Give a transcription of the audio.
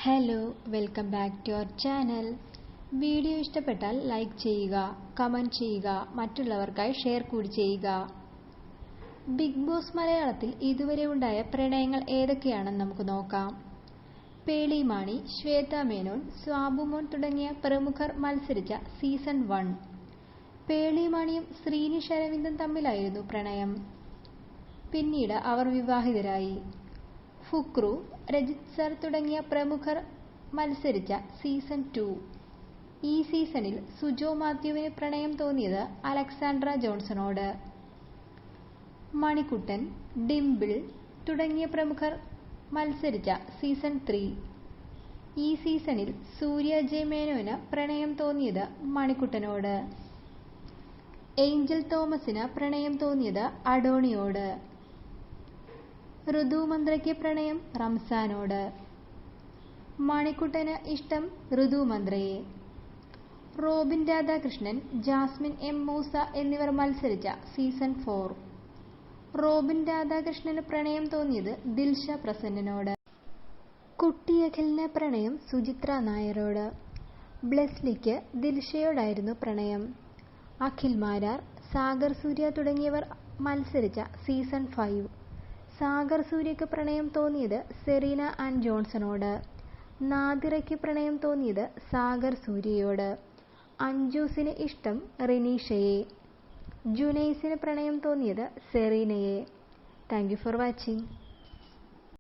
Hello, welcome back to our channel. Video ഇഷ്ടപ്പെട്ടാൽ like ചെയ്യുക, comment ചെയ്യുക, മറ്റുള്ളവർക്കായി ഷെയർ കൂടി ചെയ്യുക. ബിഗ് ബോസ് മലയാളത്തിൽ ഇതുവരെ ഉണ്ടായ പ്രണയങ്ങൾ ഏതൊക്കെയാണെന്ന് നമുക്ക് നോക്കാം. പേളിമാണി, ശ്വേത മേനോൻ, സ്വാബുമോൻ തുടങ്ങിയ പ്രമുഖർ മത്സരിച്ച സീസൺ 1. പേളിമാണിയും ശ്രീനിഷ് അരവിന്ദും തമ്മിലായിരുന്നു പ്രണയം. പിന്നീട് അവർ വിവാഹിതരായി. ഫുക്രു, രജിത് സർ തുടങ്ങിയ പ്രമുഖർ മത്സരിച്ച സീസൺ 2. ഈ സീസണിൽ സുജോ മാത്യുവിന് പ്രണയം തോന്നിയത് അലക്സാൻഡ്ര ജോൺസണോട്. മണിക്കുട്ടൻ, ഡിംപിൾ തുടങ്ങിയ പ്രമുഖർ മത്സരിച്ച സീസൺ 3. ഈ സീസണിൽ സൂര്യ ജെ മേനോന് പ്രണയം തോന്നിയത് മണിക്കുട്ടനോട്. ഏഞ്ചൽ തോമസിന് പ്രണയം തോന്നിയത് അഡോണിയോട്. ഋതു മന്ത്രയ്ക്ക് പ്രണയം റംസാനോട്. മണിക്കുട്ടന് ഇഷ്ടം ഋതു മന്ത്രയെ. റോബിൻ രാധാകൃഷ്ണൻ, ജാസ്മിൻ എം മൂസ എന്നിവർ മത്സരിച്ച സീസൺ 4. റോബിൻ രാധാകൃഷ്ണന് പ്രണയം തോന്നിയത് ദിൽഷ പ്രസന്നനോട്. കുട്ടി അഖിലിന് പ്രണയം സുചിത്ര നായരോട്. ബ്ലെസ്ലിക്ക് ദിൽഷയോടായിരുന്നു പ്രണയം. അഖിൽ മാരാർ, സാഗർ സൂര്യ തുടങ്ങിയവർ മത്സരിച്ച സീസൺ 5. സാഗർ സൂര്യയ്ക്ക് പ്രണയം തോന്നിയത് സെറീന ആൻഡ് ജോൺസണോട്. നാദിറയ്ക്ക് പ്രണയം തോന്നിയത് സാഗർ സൂര്യയോട്. അഞ്ജൂസിന് ഇഷ്ടം റിനീഷയെ. ജുനൈസിന് പ്രണയം തോന്നിയത് സെറീനയെ. Thank you for watching.